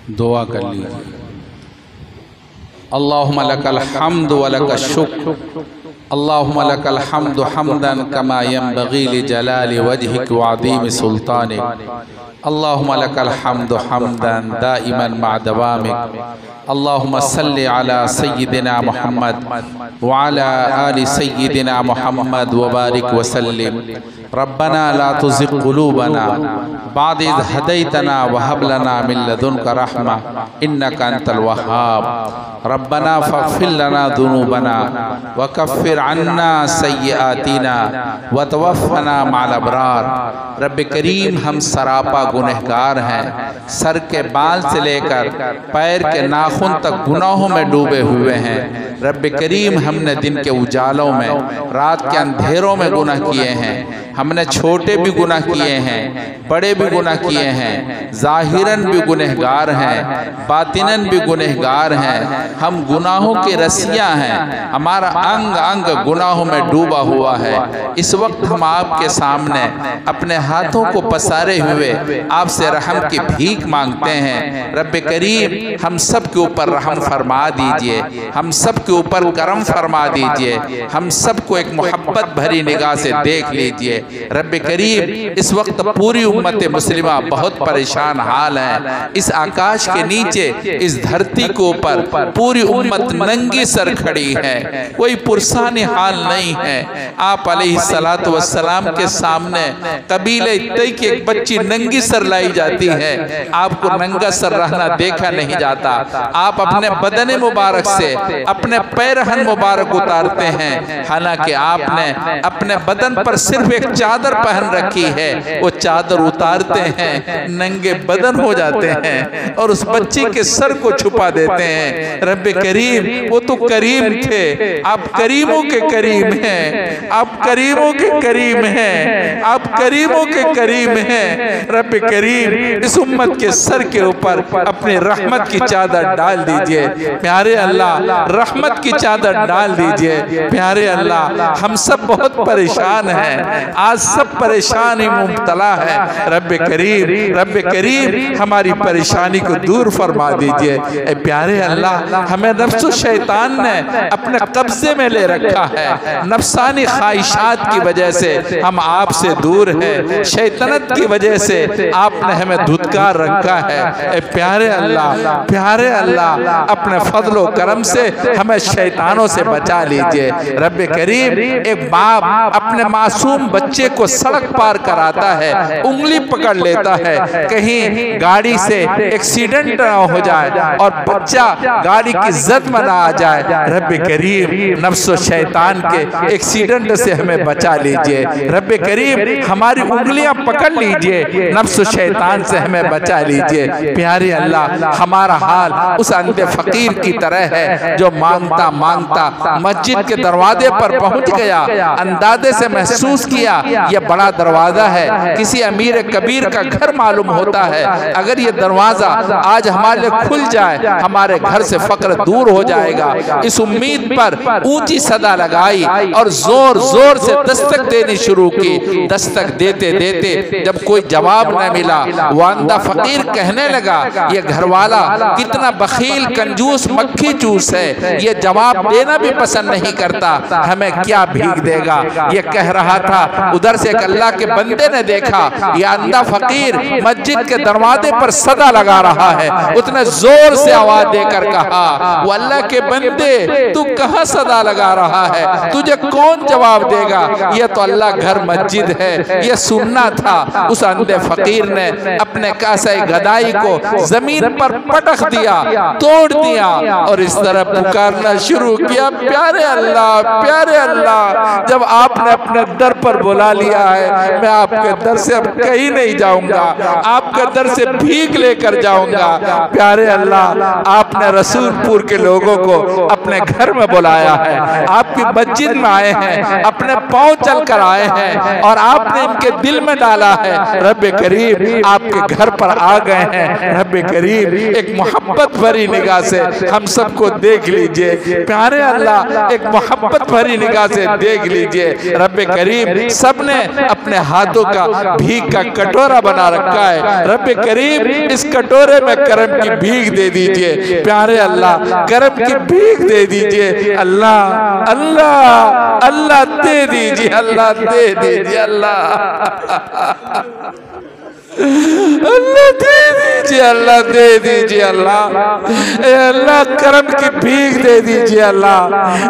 दुआ कर लीजिए। अल्लाहुम्मा लकल हम्दु व लकश शुक्र, अल्लाहुम्मा लकल हम्दु हम्दन कमा यंबगी लिजलाली वजहिक व अज़ीम सुल्तानिक, अल्लाहुम्मा लकल हम्दु हम्दन दाइमन मा दवामिक, अल्लाहुम्मा सल्लि अला सय्यिदिना मुहम्मद व अला आलि सय्यिदिना मुहम्मद व बारिक व सल्लिम। रब्बना ला तुज़िग़ क़ुलूबना बअद इज़ हदैतना व हब लना मिन लदुनका रहमा इन्नका अंतल वहाब। रब्बना फ़ग़फ़िर लना ज़ुनूबना व कफ़्फ़िर अन्ना सय्यिआतिना व तवफ़्फ़ना मअल अबरार। रब्बे करीम, हम सरापा गुनहगार हैं, सर के बाल से लेकर पैर के नाखून तक गुनाहों में डूबे हुए हैं। रब्बे करीम, हमने दिन के उजालों में, रात के अंधेरों में गुनाह किए हैं। हमने छोटे भी गुनाह किए हैं, बड़े भी गुनाह किए हैं, ज़ाहिरन भी गुनहगार हैं, बातिनन भी गुनहगार हैं। हम गुनाहों के रसिया हैं, हमारा अंग अंग गुनाहों में डूबा हुआ है। इस वक्त हम आपके सामने अपने हाथों को पसारे हुए आपसे रहम की भीख मांगते हैं। रब्बे करीम, हम सब के ऊपर रहम फरमा दीजिए, हम सब के ऊपर करम फरमा दीजिए, हम सबको एक मोहब्बत भरी निगाह से देख लीजिए। रब्बे करीम, इस वक्त पूरी उम्मत मुस्लिमा बहुत परेशान हाल है। इस आकाश के नीचे, इस धरती के ऊपर पूरी उम्मत नंगी सर खड़ी है, कोई पुरसानी हाल नहीं है। आप अलैहिस्सलातु वस्सलाम के सामने कबीले तई की एक बच्ची नंगी सर लाई जाती है, आपको नंगा सर रहना देखा नहीं जाता। आप अपने बदन मुबारक से अपने पैरहन मुबारक उतारते हैं, हालांकि आपने अपने बदन पर सिर्फ एक चादर पहन रखी है। वो चादर उतारते हैं, नंगे बदन हो जाते हैं और उस बच्ची के सर को छुपा देते हैं। रब्बे करीम, वो तो करीम थे, आप करीमों के करीम हैं, आप करीमों के करीम हैं, आप करीमों के करीम हैं। रब्बे करीम, इस उम्मत के सर के ऊपर अपनी रहमत की चादर डाल दीजिए। प्यारे अल्लाह, रहमत की चादर डाल दीजिए। प्यारे अल्लाह, हम सब बहुत परेशान हैं, आज सब परेशान ही मुब्तला है। रब्बे करीम, रब्बे करीम, हमारी परेशानी को दूर फरमा दीजिए। ए प्यारे अल्लाह, हमें नफ्स शैतान ने अपने कब्जे में ले रखा है। नफ्सानी ख्वाहिशात की वजह से हम आपसे दूर हैं, शैतानत की वजह से आपने हमें धुतकार रखा है। ए प्यारे अल्लाह, प्यारे अल्लाह, अपने फजलो करम से हमें शैतानों से बचा लीजिए। रब्बे करीम, एक बाप अपने मासूम बच्चे को सड़क पार कराता है, उंगली पकड़ लेता है, कहीं गाड़ी से एक्सीडेंट ना हो जाए और बच्चा गाड़ी की जद में ना आ जाए। रब्बे करीम, नफ्स शैतान के एक्सीडेंट से हमें बचा लीजिए। रब्बे करीम, हमारी उंगलियां पकड़ लीजिए, नफ्स शैतान से हमें बचा लीजिए। प्यारे अल्लाह, हमारा हाल उस अंधे फकीर की तरह है जो मांगता मांगता मस्जिद के दरवाजे पर पहुंच गया, अंदाजे से महसूस किया यह बड़ा दरवाजा है, किसी अमीर कबीर का घर मालूम होता है। अगर ये दरवाजा आज हमारे लिए खुल जाए, हमारे घर से फक्र दूर हो जाएगा। इस उम्मीद पर ऊंची सदा लगाई और जोर जोर से दस्तक देनी शुरू की। दस्तक देते देते जब कोई जवाब न मिला, वो अंधा फकीर कहने लगा, ये घरवाला कितना बखील कंजूस मक्खी चूस है, ये जवाब देना भी पसंद नहीं करता, हमें क्या भीख देगा। ये कह रहा था, उधर से एक अल्लाह के बंदे ने देखा, ये अंधा फकीर मस्जिद के दरवाजे पर सदा लगा रहा है। उसने जोर से आवाज देकर कहा, वो अल्लाह के बंदे, तू कहाँ सदा लगा रहा है, तुझे कौन जवाब देगा, ये तो अल्लाह घर मस्जिद है। ये सुनना था। उस अंधे फकीर ने अपने कासे गदाई को जमीन पर पटक दिया, तोड़ दिया और इस तरह पुकारना शुरू किया, प्यारे अल्लाह, प्यारे अल्लाह। जब आपने अपने दर पर बुला लिया है, मैं आपके दर से अब कहीं नहीं जाऊंगा, आपके दर से भीख लेकर जाऊंगा। प्यारे अल्लाह, आपने रसूलपुर के लोगों को अपने घर में बुलाया है, आपकी मस्जिद में आए हैं, अपने पांव चल कर आए हैं और आपने इनके दिल में डाला है। रब्बे करीम, आपके घर पर आ गए हैं। रब्बे करीम, एक मोहब्बत भरी निगाह से हम सबको देख लीजिए। प्यारे अल्लाह, एक मोहब्बत भरी निगाह से देख लीजिए। रब्बे करीम, सबने अपने हाथों का भीख का कटोरा बना रखा है। रब्बे करीम इस कटोरे में करम की भीख दे दीजिए प्यारे अल्लाह, करम की भीख दे दीजिए अल्लाह, अल्लाह अल्लाह दे दीजिए, अल्लाह दे दीजिए, अल्लाह अल्लाह दे दीजिए, अल्लाह दे दीजिए, अल्लाह ए अल्लाह करम की भीख दे दीजिए अल्लाह।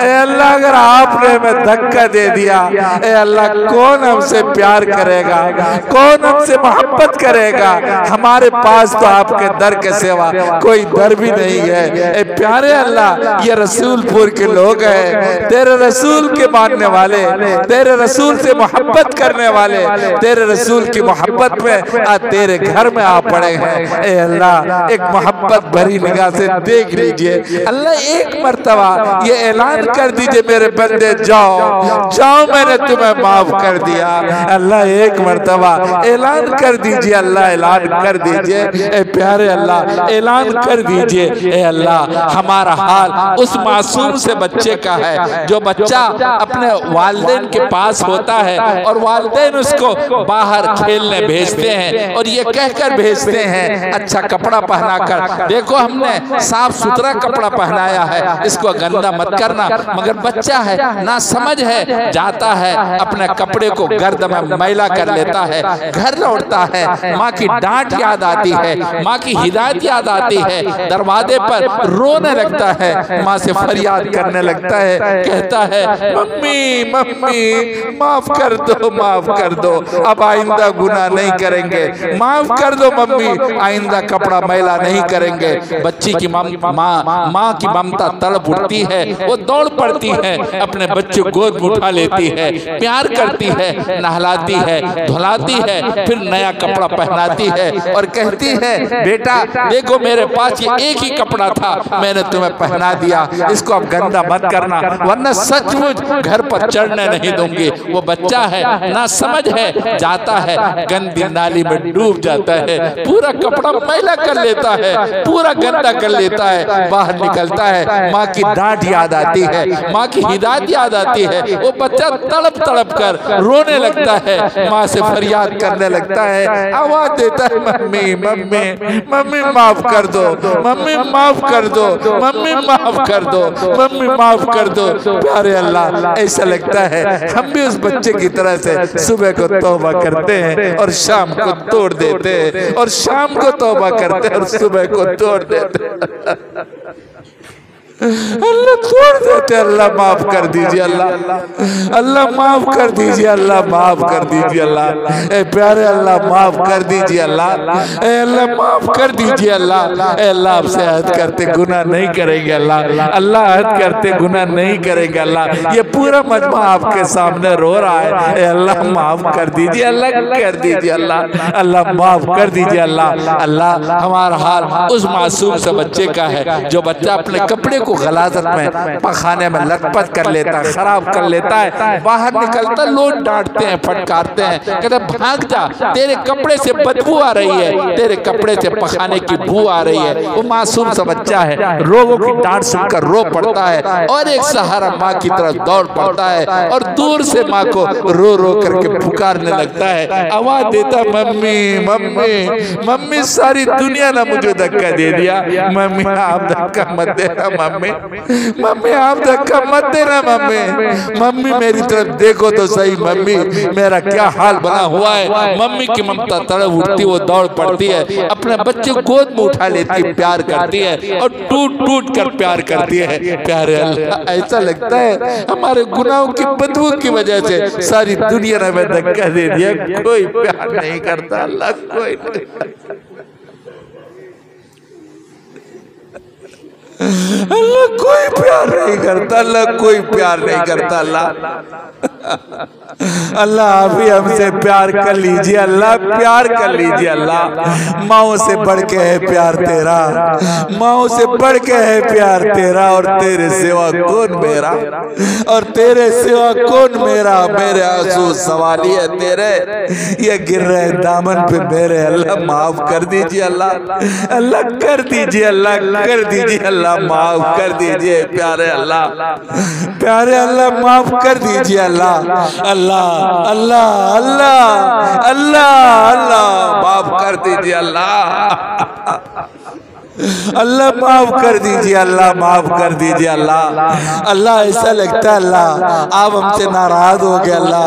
ए अल्लाह अगर आपने हमें धक्का दे दिया ए अल्लाह कौन हमसे प्यार करेगा, कौन हमसे मोहब्बत करेगा? हमारे पास तो आपके दर के सिवा कोई दर भी नहीं है। ए प्यारे अल्लाह ये रसूलपुर के लोग हैं, तेरे रसूल के मानने वाले, तेरे रसूल से मोहब्बत करने वाले, तेरे रसूल की मोहब्बत में तेरे घर में आ पड़े हैं। ए अल्लाह एक मोहब्बत भरी निगाह से देख लीजिए अल्लाह, एक मर्तबा ये ऐलान कर दीजिए मेरे बंदे जाओ जाओ, मैंने तुम्हें माफ कर दिया। अल्लाह एक मर्तबा ऐलान कर दीजिए अल्लाह, ऐलान कर दीजिए ए प्यारे अल्लाह, ऐलान कर दीजिए ए अल्लाह। हमारा हाल उस मासूम से बच्चे का है जो बच्चा अपने वालिदैन के पास होता है और वालिदैन उसको बाहर खेलने भेजते हैं और ये कहकर भेजते हैं अच्छा कपड़ा पहनाकर, देखो हमने साफ सुथरा कपड़ा पहनाया है, इसको गंदा मत करना। मगर बच्चा है ना समझ है, जाता है अपने कपड़े को गर्द में मैला कर लेता है, घर लौटता है, माँ की डांट याद आती है, माँ की हिदायत याद आती है, दरवाजे पर रोने लगता है, माँ से फरियाद करने लगता है, कहता है मम्मी मम्मी माफ कर दो, माफ कर दो, अब आइंदा गुनाह नहीं करेंगे, माफ कर दो मम्मी, आइंदा कपड़ा मैला नहीं करेंगे। बच्ची की माँ की ममता तड़प उठती है, वो दौड़ पड़ती है, अपने बच्चे को गोद में उठा लेती है, प्यार करती है, नहलाती है, धुलाती है, फिर नया कपड़ा पहनाती है और कहती है बेटा देखो मेरे पास ये एक ही कपड़ा था, मैंने तुम्हें पहना दिया, इसको अब गंदा मत करना वरना सचमुच घर पर चढ़ने नहीं दूंगी। वो बच्चा है ना समझ है, जाता है गंदी नाली में डूब जाता है, पूरा कपड़ा मैला कर लेता है, पूरा गंदा कर लेता है, बाहर निकलता है, माँ की डांट याद आती है, माँ की हिदायत याद आती है, वो बच्चा तड़प तड़प कर रोने लगता है, माँ से फरियाद करने लगता है, आवाज देता है मम्मी मम्मी मम्मी माफ कर दो, मम्मी माफ कर दो, मम्मी माफ कर दो, मम्मी माफ कर दो। प्यारे अल्लाह ऐसा लगता है हम भी उस बच्चे की तरह से सुबह को तौबा करते हैं और शाम को तोड़ देते हैं, और शाम को तौबा करते हैं और सुबह को तोड़ देते हैं। अल्लाह तोड़ देते, अल्लाह माफ कर दीजिए, अल्लाह अल्लाह माफ कर दीजिए, अल्लाह माफ कर दीजिए, अल्लाह ए प्यारे अल्लाह माफ कर दीजिए, अल्लाह ए अल्लाह माफ कर दीजिए, अल्लाह ए अल्लाह आपसे अहद करते गुनाह नहीं करेंगे, अल्लाह अल्लाह अहद करते गुनाह नहीं करेंगे, अल्लाह ये पूरा मजमा आपके सामने रो रहा है, ए अल्लाह माफ कर दीजिए, अल्लाह कर दीजिए, अल्लाह अल्लाह माफ कर दीजिए, अल्लाह अल्लाह हमारा हाल उस मासूम से बच्चे का है जो बच्चा अपने कपड़े को गलाजत में पखाने में लथपथ कर लेता है, खराब कर लेता है, बाहर निकलता लोग डांटते हैं, फटकारते हैं, कहते भाग जा, तेरे कपड़े से बदबू आ रही है, तेरे कपड़े से पखाने की बू आ रही है। वो मासूम सा बच्चा है, लोगों की डांट सुनकर रो पड़ता है और एक सहारा माँ की तरफ दौड़ पड़ता है और दूर से माँ को रो रो करके पुकारने लगता है, आवाज देता मम्मी मम्मी मम्मी, सारी दुनिया ने मुझे धक्का दे दिया, मम्मी आप धक्का मत देना, मम्मी मम्मी आप धक्का मत देना, मम्मी मम्मी मेरी तरफ देखो तो सही, मम्मी मेरा क्या हाल बना हुआ है। मम्मी की ममता तड़प उठती, वो दौड़ पड़ती है, अपने बच्चे को गोद में उठा लेती है, प्यार करती है और टूट टूट कर प्यार करती है। प्यारे अल्लाह ऐसा लगता है हमारे गुनाहों की बदबू की वजह से सारी दुनिया ने हमें धक्का दे दिया, कोई प्यार नहीं करता, अल्लाह कोई नहीं, अल्लाह कोई प्यार नहीं करता, अल्लाह कोई प्यार नहीं करता, अल्लाह आप ही हमसे प्यार कर लीजिए, अल्लाह प्यार कर लीजिए, अल्लाह माओ से बढ़ के है प्यार तेरा, माओ से बढ़ के है प्यार तेरा, और तेरे सिवा कौन मेरा, और तेरे सिवा कौन मेरा, मेरे आंसू सवाली है तेरे, ये गिर रहे दामन पे मेरे, अल्लाह माफ कर दीजिए, अल्लाह अल्लाह कर दीजिए, अल्लाह कर दीजिए, अल्लाह माफ कर दीजिए, प्यारे अल्लाह माफ कर दीजिए, अल्लाह अल्लाह अल्लाह अल्लाह अल्लाह अल्लाह माफ कर दीजिए अल्लाह, अल्लाह माफ कर दीजिए, अल्लाह माफ कर दीजिए अल्लाह। अल्लाह ऐसा लगता है अल्लाह आप हमसे नाराज हो गए, अल्लाह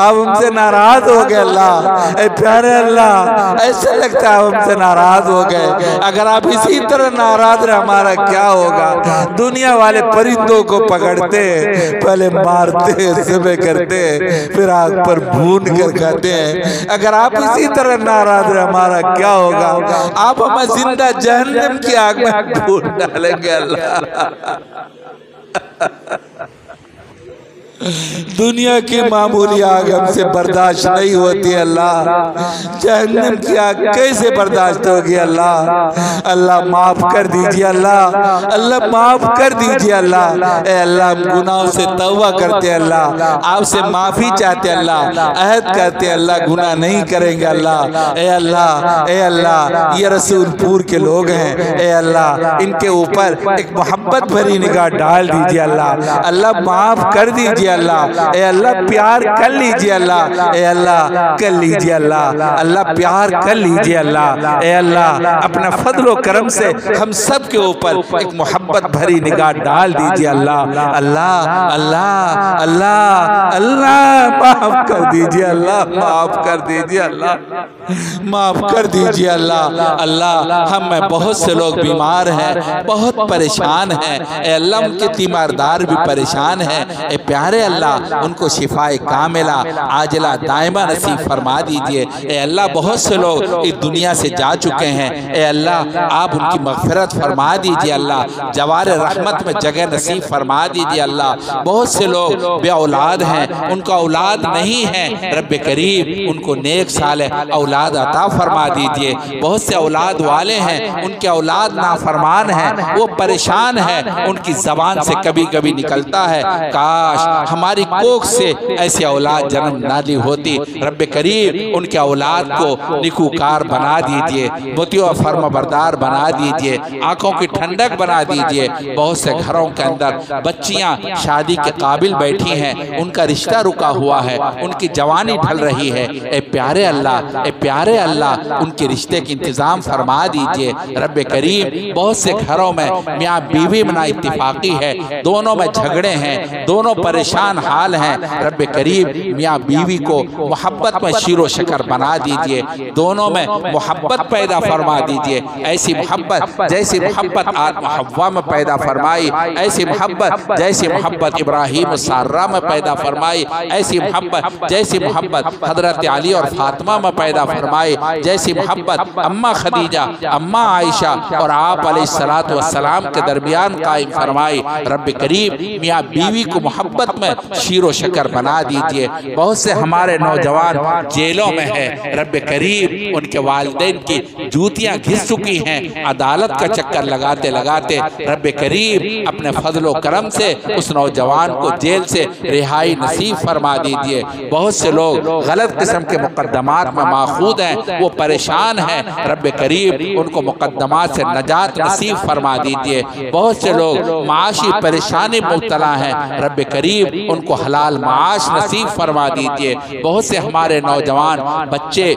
आप हमसे नाराज हो गए अल्लाह। ए प्यारे अल्लाह ऐसा लगता है आप हमसे नाराज हो गए। अगर आप इसी तरह नाराज रहे हमारा क्या होगा? दुनिया वाले परिंदों को पकड़ते, पहले मारते, सुबह करते, फिर आग पर भून कर खाते हैं। अगर आप इसी तरह नाराज रहे हमारा क्या होगा? आप हमें जिंदा जहन्नम की आग में भून डालेंगे अल्लाह। दुनिया की मामूली आग हमसे बर्दाश्त नहीं होती अल्लाह, जहन्नम की आग कैसे बर्दाश्त होगी अल्लाह। अल्लाह माफ कर दीजिए अल्लाह, अल्लाह माफ कर दीजिए अल्लाह। ए अल्लाह हम गुनाहों से तौबा करते अल्लाह, आपसे माफी चाहते अल्लाह, अहद करते अल्लाह गुनाह नहीं करेंगे अल्लाह। ए अल्लाह ये रसूलपुर के लोग हैं, ए अल्लाह इनके ऊपर एक मोहब्बत भरी निगाह डाल दीजिए अल्लाह। अल्लाह माफ कर दीजिए अल्लाह। ए अल्लाह प्यार कर लीजिए अल्लाह, ए अल्लाह कर लीजिए अल्लाह, अल्लाह प्यार कर लीजिए अल्लाह। ए अल्लाह अपना फजल व करम से हम सब के ऊपर एक मोहब्बत भरी निगाह डाल दीजिए अल्लाह। अल्लाह अल्लाह अल्लाह अल्लाह माफ कर दीजिए अल्लाह, माफ कर दीजिए अल्लाह, माफ कर दीजिए अल्लाह। अल्लाह हम में बहुत से लोग बीमार हैं, बहुत परेशान हैं, ए अल्लाह उनके तीमारदार भी परेशान हैं। ए प्यारे अल्लाह उनको शिफाए कामिला आजिला दायमा नसीब फरमा दीजिए। ए अल्लाह बहुत से लोग इस दुनिया से जा चुके हैं, ए अल्लाह आप उनकी मगफिरत फरमा दीजिए अल्लाह, जवार रहमत में जगह नसीब फरमा दीजिए अल्लाह। बहुत से लोग बे औलाद हैं, उनका औलाद नहीं है, रब्बे करीम उनको नेक सालेह औलाद अता फरमा दीजिए। बहुत से औलाद वाले हैं, उनके औलाद नाफरमान हैं, वो परेशान है, उनकी जबान से कभी कभी निकलता है काश हमारी कोख से ऐसी औलाद जन्म ना ली होती। रब्बे करीम उनके औलाद को निकूकार बना दीजिए, मुतियो फर्माबरदार बना दीजिए, आंखों की ठंडक बना दीजिए। बहुत से घरों के अंदर बच्चियां शादी के काबिल बैठी हैं, उनका रिश्ता रुका हुआ है, उनकी जवानी ढल रही है। ए प्यारे अल्लाह, ए प्यारे अल्लाह उनके रिश्ते की इंतजाम फरमा दीजिए। रब्बे करीम बहुत से घरों में मियाँ बीवी में ना इत्तिफाकी है, दोनों में झगड़े हैं, दोनों परेशान हाल हैं। रब्बे करीम मियाँ बीवी को मोहब्बत में शीरो शकर बना दीजिए, दोनों में मोहब्बत पैदा फरमा दीजिए। ऐसी मोहब्बत जैसी मोहब्बत आदम हव्वा में पैदा फरमाई, ऐसी मोहब्बत जैसी मोहब्बत इब्राहिम सारा में पैदा फरमाई, ऐसी मोहब्बत जैसी मोहब्बत हजरत अली और फातिमा में पैदा फरमाई, जैसी मोहब्बत अम्मा खदीजा, अम्मा आयशा और आप अलैहिस्सलातु वस्सलाम के दरमियान कायम फरमाई। रब्बे करीम मियाँ बीवी को मोहब्बत में शीरो शकर बना दीजिए। बहुत से हमारे नौजवान जेलों में है, रब्बे करीम उनके वालिदैन की जूतियां घिस चुकी हैं, अदालत का चक्कर लगाते लगाते रब्बे करीम अपने फजलो करम से उस नौजवान को जेल से रिहाई नसीब फरमा दीजिए। बहुत से लोग गलत किस्म के मुकद्दमात में माखूद हैं, वो परेशान हैं, रब्बे करीम उनको मुकद्दमात से नजात नसीब फरमा दीजिए। बहुत से लोग माशी परेशानी मुब्तला हैं, रब्बे करीम उनको हलाल माश नसीब फरमा दीजिए। बहुत से हमारे नौजवान बच्चे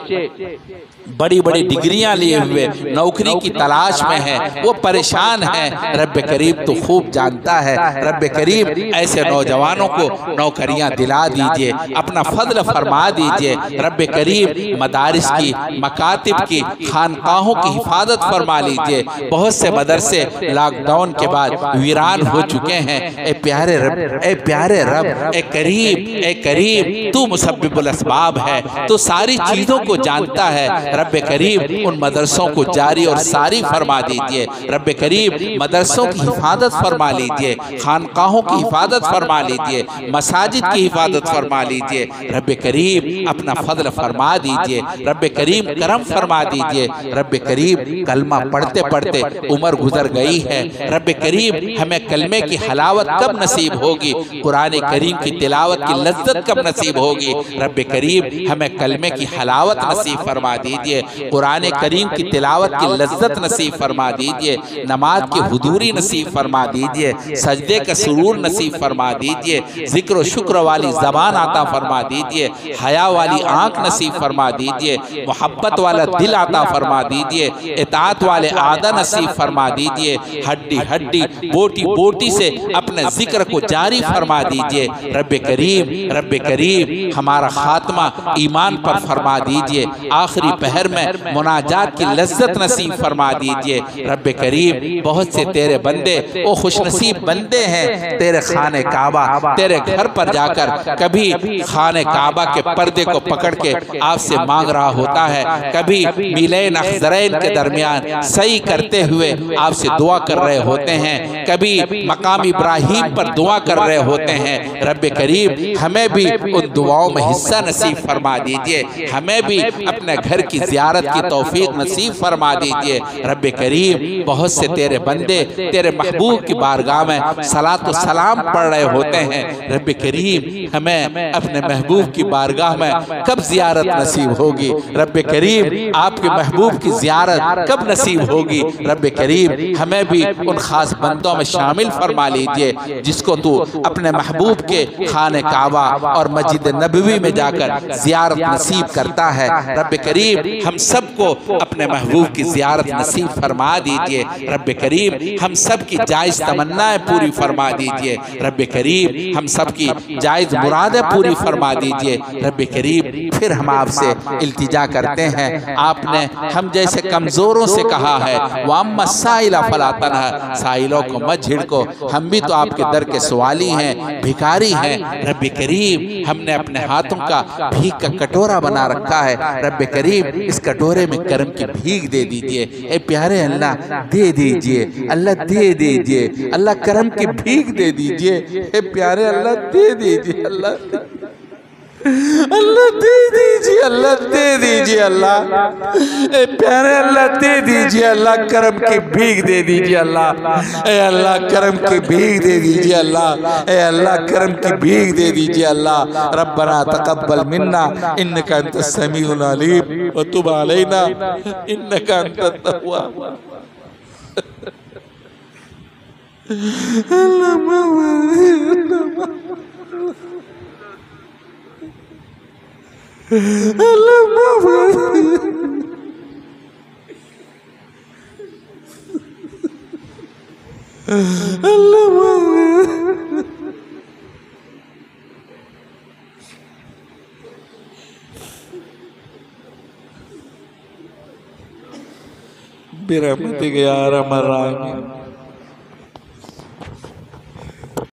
बड़ी बड़ी डिग्रियां लिए हुए नौकरी की तलाश में हैं, वो परेशान हैं, रब्बे करीम तो खूब जानता है। रब्बे करीम ऐसे नौजवानों को नौकरियां दिला दीजिए, अपना फजल फरमा दीजिए। रब्बे करीम मदारिस की, मकातिब की, खानकाहों की हिफाजत फरमा लीजिए। बहुत से मदरसे लॉकडाउन के बाद वीरान हो चुके हैं। ए प्यारे रब, ए प्यारे रब, ए करीम तू मुसब्बिबुल अस्बाब है, तो सारी चीज़ों को जानता है। रब्बे करीम उन मदरसों को जारी और सारी फरमा दीजिए। रब्बे करीम मदरसों की हिफाजत फरमा लीजिए, खानकाहों की हिफाजत फरमा लीजिए, मसाजिद की हिफाजत फरमा लीजिए। रब्बे करीम अपना फजल फरमा दीजिए, रब्बे करीम करम फरमा दीजिए। रब्बे करीम कलमा पढ़ते पढ़ते उम्र गुजर गई है, रब्बे करीम हमें कलमे की हलावत कब नसीब होगी, कुरान करीम की तिलावत की लज्जत कब नसीब होगी। रब्बे करीम हमें कलमे की हलावत नसीब फरमा दीजिए। दीजिए, कुरान करीम की तिलावत की लज्जत नसीब फरमा दीजिए, नमाज की हुजूरी नसीब फरमा दीजिए, सजदे का सुरूर नसीब फरमा दीजिए, जिक्र शुक्र वाली ज़बान आता फरमा दीजिए, हया वाली आँख नसीब फरमा दीजिए, मोहब्बत वाला दिल आता फरमा दीजिए, इताअत वाले आदा नसीब फरमा दीजिए, हड्डी हड्डी बोटी बोटी से अपने जिक्र को जारी फरमा दीजिए। रब्बे करीम हमारा खात्मा ईमान पर फरमा दीजिए, आखिरी पहर में मुनाजात की लज्जत नसीब फरमा दीजिए। रब्बे करीम बहुत से तेरे बंदे वो खुशनसीब बंदे हैं, तेरे खाने काबा तेरे घर पर जाकर कभी खाने काबा के पर्दे को पकड़ के आपसे मांग रहा होता है, कभी मिलैन अखज़रैन के दरमियान सही करते हुए आपसे दुआ कर रहे होते हैं, कभी मकाम इब्राहिम पर दुआ कर रहे होते हैं। रब्बे करीम हमें भी उन दुआओं में हिस्सा नसीब फरमा दीजिए, हमें भी अपने घर की ज़ियारत की तौफीक नसीब फरमा दीजिए। रब्बे करीम बहुत से तेरे बंदे तेरे महबूब की बारगाह में सलात व सलाम पढ़ रहे होते हैं। रब्बे करीम हमें अपने महबूब की बारगाह में कब ज़ियारत नसीब होगी? रब्बे करीम आपके महबूब की ज़ियारत कब नसीब होगी? रब्बे करीम हमें भी उन खास बंदों में शामिल फरमा लीजिए जिसको तू अपने महबूब के खाने काबा और मस्जिद नबवी में जाकर ज़ियारत नसीब करता है। रब्बे करीम हम सबको अपने महबूब की ज़ियारत नसीब फरमा दीजिए। रब्बे करीम हम सब की जायज़ तमन्नाएं पूरी फरमा दीजिए। रब्बे करीम हम सब की जायज़ मुरादें पूरी फरमा दीजिए। रब्बे करीम फिर हम आपसे इल्तिजा करते हैं, आपने हम जैसे कमज़ोरों से कहा है वाम्मा साइला फला तनहा, साइलों को मत झिड़को, हम भी तो आपके दर के सवाली हैं, भिखारी हैं। रब्बे करीम हमने अपने हाथों का भीख का कटोरा बना रखा है, रब्बे करीम इस कटोरे में करम की भीख दे दीजिए। ए प्यारे अल्लाह दे दीजिए, अल्लाह दे दीजिए, अल्लाह करम की भीख दे दीजिए। ए प्यारे अल्लाह दे दीजिए, अल्लाह दे दीजिए, अल्लाह दे दीजिए, अल्लाह ए प्यारे अल्लाह दे दीजिए, अल्लाह करम की भीख दे दीजिए, अल्लाह ए अल्लाह करम की भीख दे दीजिए, अल्लाह ए अल्लाह करम की भीख दे दीजिए। अल्लाह रब्बना तक़ब्बल मिन्ना इन्नका अंतस समीउल अलीम व तुब अलैना इन्नका अंतत तव्वाब। बिरहमतिक या अरहमर राहिमीन।